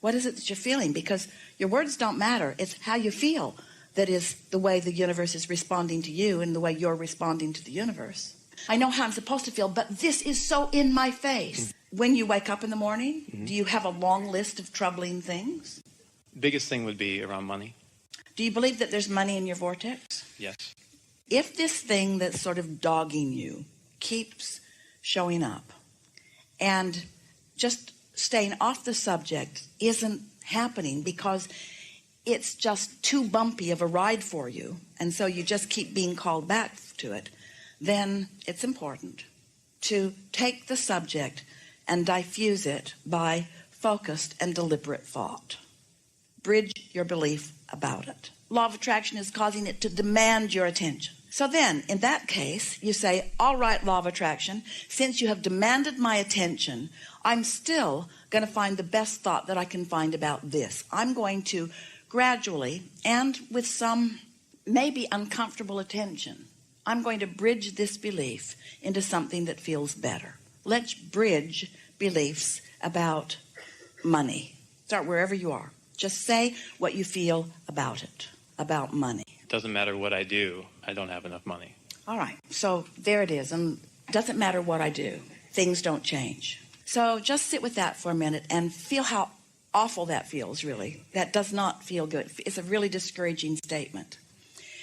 What is it that you're feeling? Because your words don't matter. It's how you feel that is the way the universe is responding to you and the way you're responding to the universe. I know how I'm supposed to feel, but this is so in my face. When you wake up in the morning, do you have a long list of troubling things? Biggest thing would be around money. Do you believe that there's money in your vortex? Yes. If this thing that's sort of dogging you keeps showing up and just staying off the subject isn't happening because it's just too bumpy of a ride for you, and so you just keep being called back to it, then it's important to take the subject and diffuse it by focused and deliberate thought. Bridge your belief about it. Law of attraction is causing it to demand your attention. So then, in that case, you say, all right, law of attraction, since you have demanded my attention, I'm still going to find the best thought that I can find about this. I'm going to gradually, and with some maybe uncomfortable attention, I'm going to bridge this belief into something that feels better. Let's bridge beliefs about money. Start wherever you are. Just say what you feel about it, about money. It doesn't matter what I do, I don't have enough money. All right, so there it is. And it doesn't matter what I do, things don't change. So just sit with that for a minute and feel how awful that feels, really. That does not feel good. It's a really discouraging statement.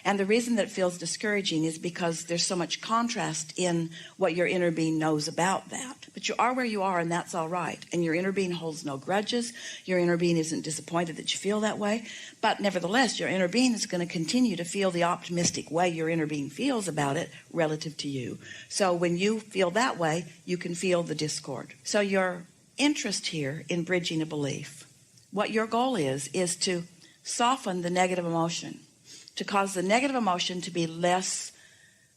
And the reason that it feels discouraging is because there's so much contrast in what your inner being knows about that. But you are where you are, and that's all right. And your inner being holds no grudges. Your inner being isn't disappointed that you feel that way. But nevertheless, your inner being is going to continue to feel the optimistic way your inner being feels about it relative to you. So when you feel that way, you can feel the discord. So your interest here in bridging a belief, what your goal is to soften the negative emotion, to cause the negative emotion to be less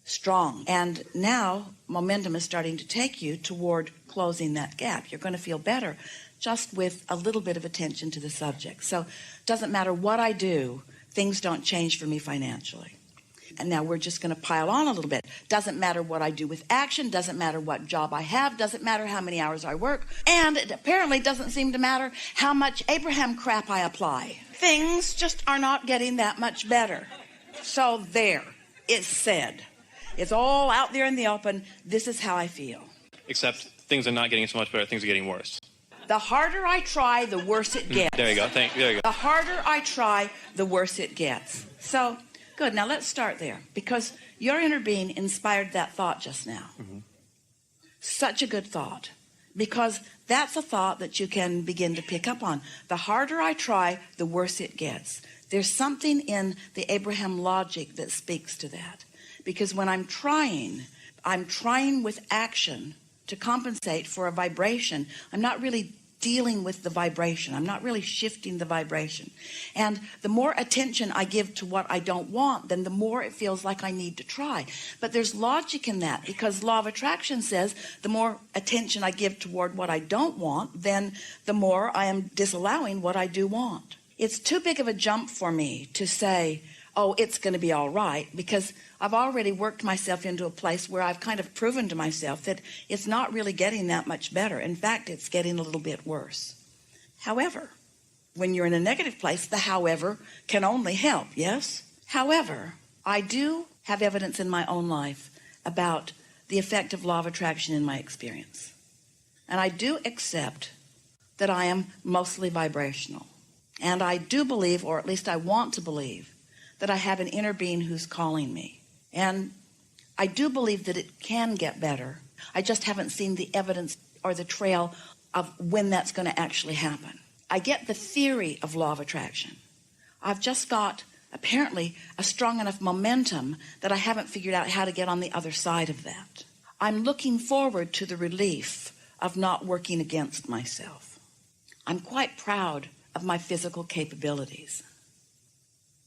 strong. And now momentum is starting to take you toward closing that gap. You're going to feel better just with a little bit of attention to the subject. So it doesn't matter what I do, things don't change for me financially. And now we're just going to pile on a little bit. Doesn't matter what I do with action, doesn't matter what job I have, doesn't matter how many hours I work, and it apparently doesn't seem to matter how much Abraham crap I apply. Things just are not getting that much better. So there, it's said. It's all out there in the open. This is how I feel. Except things are not getting so much better, things are getting worse. The harder I try, the worse it gets. There you go. There you go. The harder I try, the worse it gets. So, good. Now let's start there, because your inner being inspired that thought just now. Such a good thought, because that's a thought that you can begin to pick up on. The harder I try, the worse it gets. There's something in the Abraham logic that speaks to that, because when I'm trying with action to compensate for a vibration. I'm not really dealing with the vibration. I'm not really shifting the vibration. And the more attention I give to what I don't want, then the more it feels like I need to try. But there's logic in that, because law of attraction says the more attention I give toward what I don't want, then the more I am disallowing what I do want. It's too big of a jump for me to say, oh, it's going to be all right, because I've already worked myself into a place where I've kind of proven to myself that it's not really getting that much better. In fact, it's getting a little bit worse. However, when you're in a negative place, the however can only help, yes? However, I do have evidence in my own life about the effect of law of attraction in my experience. And I do accept that I am mostly vibrational. And I do believe, or at least I want to believe, that I have an inner being who's calling me. And I do believe that it can get better. I just haven't seen the evidence or the trail of when that's going to actually happen. I get the theory of law of attraction. I've just got, apparently, a strong enough momentum that I haven't figured out how to get on the other side of that. I'm looking forward to the relief of not working against myself. I'm quite proud of my physical capabilities.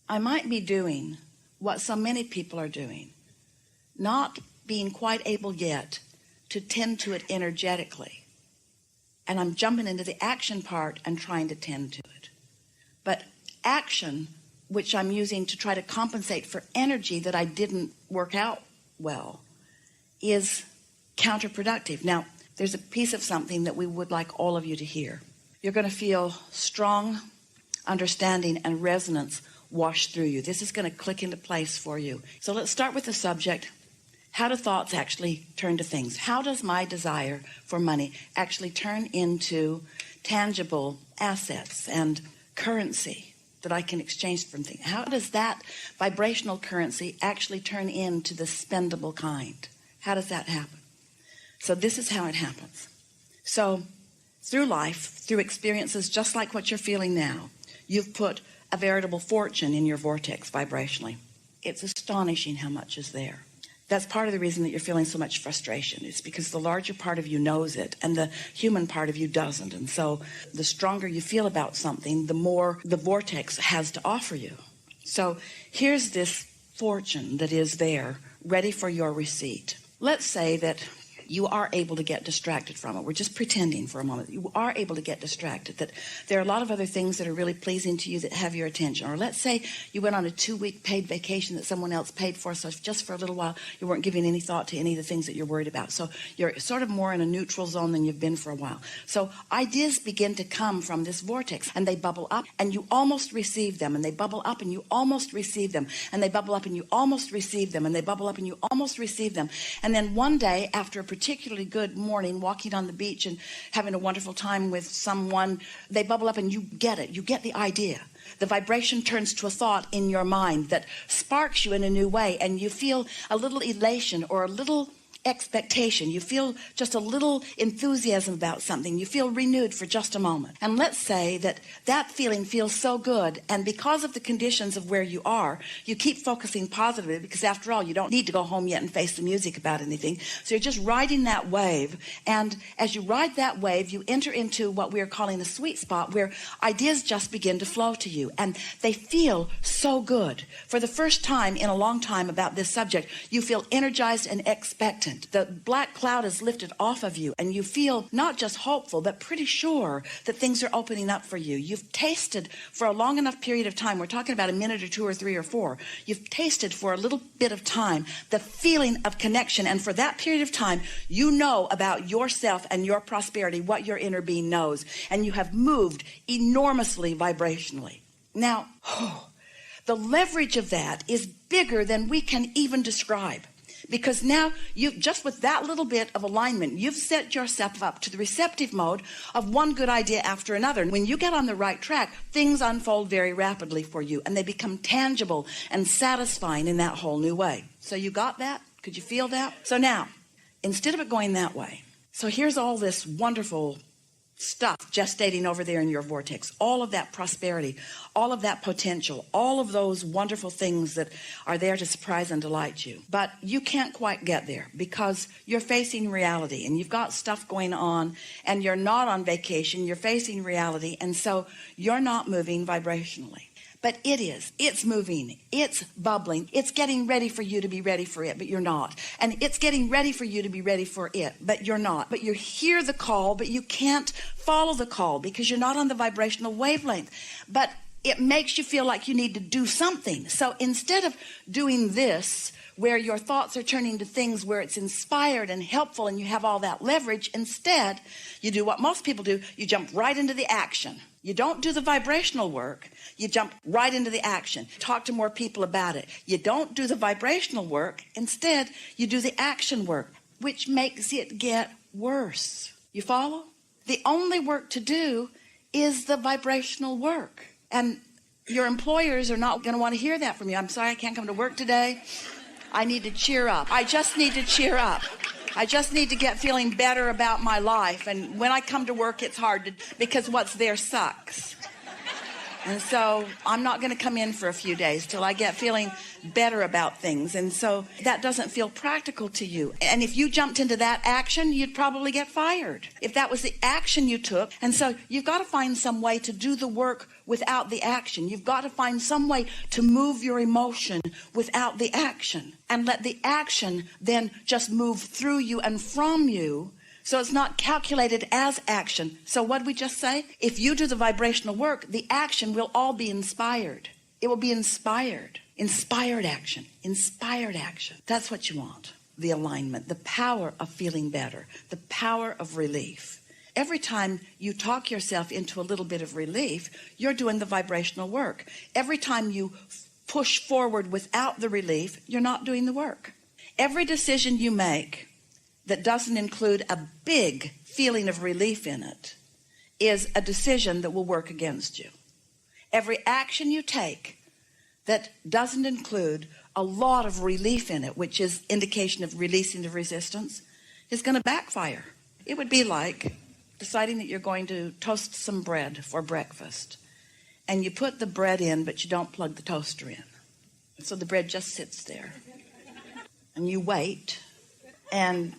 I might be doing what so many people are doing, not being quite able yet to tend to it energetically. And I'm jumping into the action part and trying to tend to it. But action, which I'm using to try to compensate for energy that I didn't work out well, is counterproductive. Now, there's a piece of something that we would like all of you to hear. You're going to feel strong understanding and resonance wash through you. This is going to click into place for you. So let's start with the subject. How do thoughts actually turn to things? How does my desire for money actually turn into tangible assets and currency that I can exchange from things? How does that vibrational currency actually turn into the spendable kind? How does that happen? So this is how it happens. So through life, through experiences just like what you're feeling now, you've put a veritable fortune in your vortex vibrationally. It's astonishing how much is there. That's part of the reason that you're feeling so much frustration. It's because the larger part of you knows it and the human part of you doesn't. And so the stronger you feel about something, the more the vortex has to offer you. So here's this fortune that is there, ready for your receipt. Let's say that you are able to get distracted from it. We're just pretending for a moment. You are able to get distracted, that there are a lot of other things that are really pleasing to you that have your attention. Or let's say you went on a 2-week paid vacation that someone else paid for, so just for a little while you weren't giving any thought to any of the things that you're worried about. So you're sort of more in a neutral zone than you've been for a while. So ideas begin to come from this vortex, and they bubble up, and you almost receive them, and they bubble up, and you almost receive them, and they bubble up, and you almost receive them, and they bubble up, and you almost receive them. And then one day, after a particularly good morning, walking on the beach and having a wonderful time with someone, they bubble up and you get it. You get the idea. The vibration turns to a thought in your mind that sparks you in a new way, and you feel a little elation or a little expectation. You feel just a little enthusiasm about something. You feel renewed for just a moment. And let's say that that feeling feels so good, and because of the conditions of where you are, you keep focusing positively, because after all, you don't need to go home yet and face the music about anything. So you're just riding that wave, and as you ride that wave, you enter into what we're calling a sweet spot, where ideas just begin to flow to you, and they feel so good. For the first time in a long time about this subject, you feel energized and expectant. The black cloud is lifted off of you, and you feel not just hopeful, but pretty sure that things are opening up for you. You've tasted for a long enough period of time, we're talking about a minute or 2 or 3 or 4, you've tasted for a little bit of time the feeling of connection, and for that period of time, you know about yourself and your prosperity, what your inner being knows, and you have moved enormously vibrationally. Now, the leverage of that is bigger than we can even describe. Because now you just with that little bit of alignment, you've set yourself up to the receptive mode of one good idea after another. And when you get on the right track, things unfold very rapidly for you, and they become tangible and satisfying in that whole new way. So you got that? Could you feel that? So now, instead of it going that way, so here's all this wonderful stuff gestating over there in your vortex, all of that prosperity, all of that potential, all of those wonderful things that are there to surprise and delight you. But you can't quite get there because you're facing reality, and you've got stuff going on, and you're not on vacation, you're facing reality, and so you're not moving vibrationally. But it is. It's moving. It's bubbling. It's getting ready for you to be ready for it, but you're not. And it's getting ready for you to be ready for it, but you're not. But you hear the call, but you can't follow the call because you're not on the vibrational wavelength. But it makes you feel like you need to do something. So instead of doing this, where your thoughts are turning to things where it's inspired and helpful and you have all that leverage, instead, you do what most people do. You jump right into the action. You don't do the vibrational work. You jump right into the action. Talk to more people about it. You don't do the vibrational work. Instead, you do the action work, which makes it get worse. You follow? The only work to do is the vibrational work. And your employers are not going to want to hear that from you. I'm sorry, I can't come to work today. I need to cheer up. I just need to cheer up. I just need to get feeling better about my life. And when I come to work, it's hard because what's there sucks. And so I'm not going to come in for a few days till I get feeling better about things. And so that doesn't feel practical to you. And if you jumped into that action, you'd probably get fired if that was the action you took. And so you've got to find some way to do the work without the action. You've got to find some way to move your emotion without the action, and let the action then just move through you and from you. So it's not calculated as action. So what did we just say? If you do the vibrational work, the action will all be inspired. It will be inspired. Inspired action. Inspired action. That's what you want. The alignment, the power of feeling better, the power of relief. every time you talk yourself into a little bit of relief, you're doing the vibrational work. Every time you push forward without the relief, you're not doing the work. Every decision you make that doesn't include a big feeling of relief in it is a decision that will work against you. Every action you take that doesn't include a lot of relief in it, which is indication of releasing the resistance, is going to backfire. It would be like deciding that you're going to toast some bread for breakfast, and you put the bread in, but you don't plug the toaster in. So the bread just sits there, and you wait and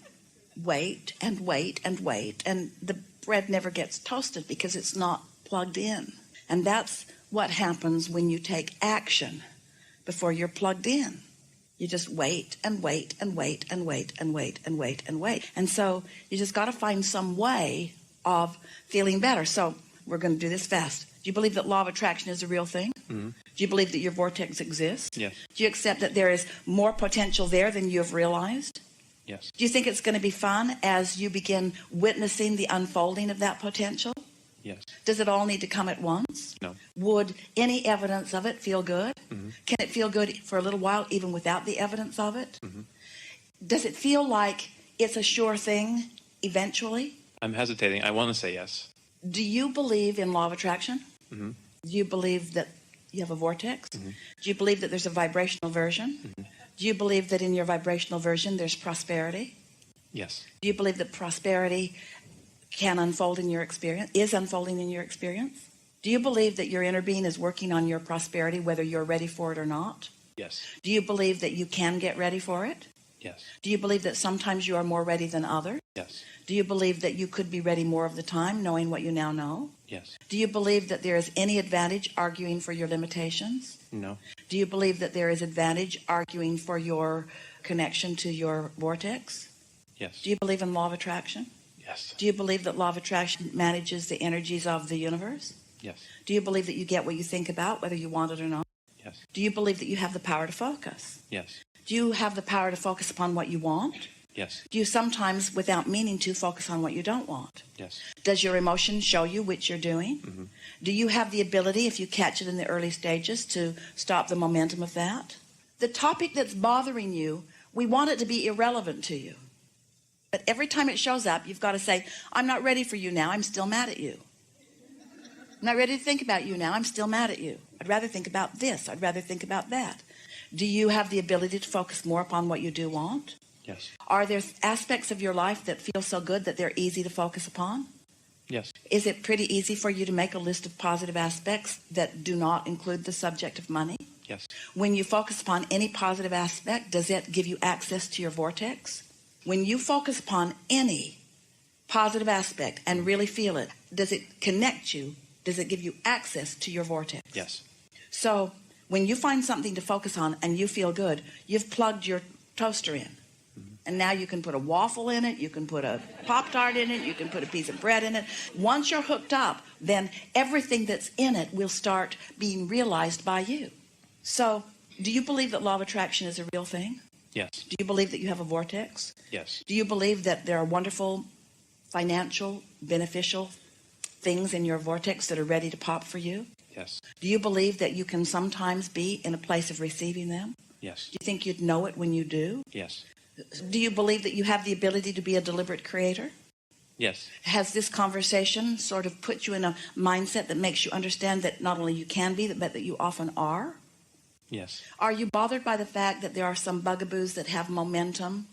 wait and wait and wait, and the bread never gets toasted because it's not plugged in. And that's what happens when you take action before you're plugged in. You just wait and wait and wait and wait and wait and wait and wait. And so you just got to find some way of feeling better. So we're going to do this fast. Do you believe that law of attraction is a real thing? Mm-hmm. Do you believe that your vortex exists? Yes. Do you accept that there is more potential there than you have realized? Yes. Do you think it's going to be fun as you begin witnessing the unfolding of that potential? Yes. Does it all need to come at once? No. Would any evidence of it feel good? Mm-hmm. Can it feel good for a little while even without the evidence of it? Mm-hmm. Does it feel like it's a sure thing eventually? I'm hesitating. I want to say yes. Do you believe in law of attraction? Mm-hmm. Do you believe that you have a vortex? Mm-hmm. Do you believe that there's a vibrational version? Mm-hmm. Do you believe that in your vibrational version there's prosperity? Yes. Do you believe that prosperity can unfold in your experience, is unfolding in your experience? Do you believe that your inner being is working on your prosperity whether you're ready for it or not? Yes. Do you believe that you can get ready for it? Yes. Do you believe that sometimes you are more ready than others? Yes. Do you believe that you could be ready more of the time knowing what you now know? Yes. Do you believe that there is any advantage arguing for your limitations? No. Do you believe that there is advantage arguing for your connection to your vortex? Yes. Do you believe in law of attraction? Yes. Do you believe that law of attraction manages the energies of the universe? Yes. Do you believe that you get what you think about, whether you want it or not? Yes. Do you believe that you have the power to focus? Yes. Do you have the power to focus upon what you want? Yes. Do you sometimes, without meaning to, focus on what you don't want? Yes. Does your emotion show you which you're doing? Mm-hmm. Do you have the ability, if you catch it in the early stages, to stop the momentum of that? The topic that's bothering you, we want it to be irrelevant to you. But every time it shows up, you've got to say, I'm not ready for you now. I'm still mad at you. I'm not ready to think about you now. I'm still mad at you. I'd rather think about this. I'd rather think about that. Do you have the ability to focus more upon what you do want? Yes. Are there aspects of your life that feel so good that they're easy to focus upon? Yes. Is it pretty easy for you to make a list of positive aspects that do not include the subject of money? Yes. When you focus upon any positive aspect, does it give you access to your vortex? When you focus upon any positive aspect and really feel it, does it connect you? Does it give you access to your vortex? Yes. So when you find something to focus on and you feel good, you've plugged your toaster in. Mm-hmm. And now you can put a waffle in it, you can put a Pop-Tart in it, you can put a piece of bread in it. Once you're hooked up, then everything that's in it will start being realized by you. So do you believe that law of attraction is a real thing? Yes. Do you believe that you have a vortex? Yes. Do you believe that there are wonderful financial, beneficial things in your vortex that are ready to pop for you? Yes. Do you believe that you can sometimes be in a place of receiving them? Yes. Do you think you'd know it when you do? Yes. Do you believe that you have the ability to be a deliberate creator? Yes. Has this conversation sort of put you in a mindset that makes you understand that not only you can be, but that you often are? Yes. Are you bothered by the fact that there are some bugaboos that have momentum?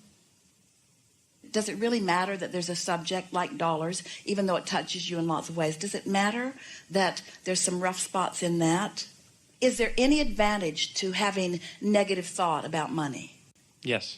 Does it really matter that there's a subject like dollars, even though it touches you in lots of ways? Does it matter that there's some rough spots in that? Is there any advantage to having negative thought about money? Yes.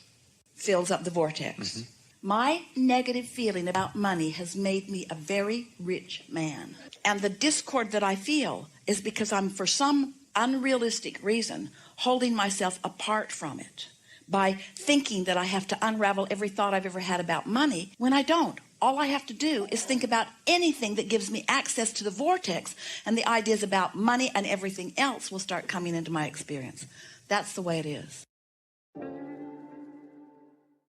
Fills up the vortex. Mm-hmm. My negative feeling about money has made me a very rich man. And the discord that I feel is because I'm, for some unrealistic reason, holding myself apart from it by thinking that I have to unravel every thought I've ever had about money when I don't. All I have to do is think about anything that gives me access to the vortex, and the ideas about money and everything else will start coming into my experience. That's the way it is.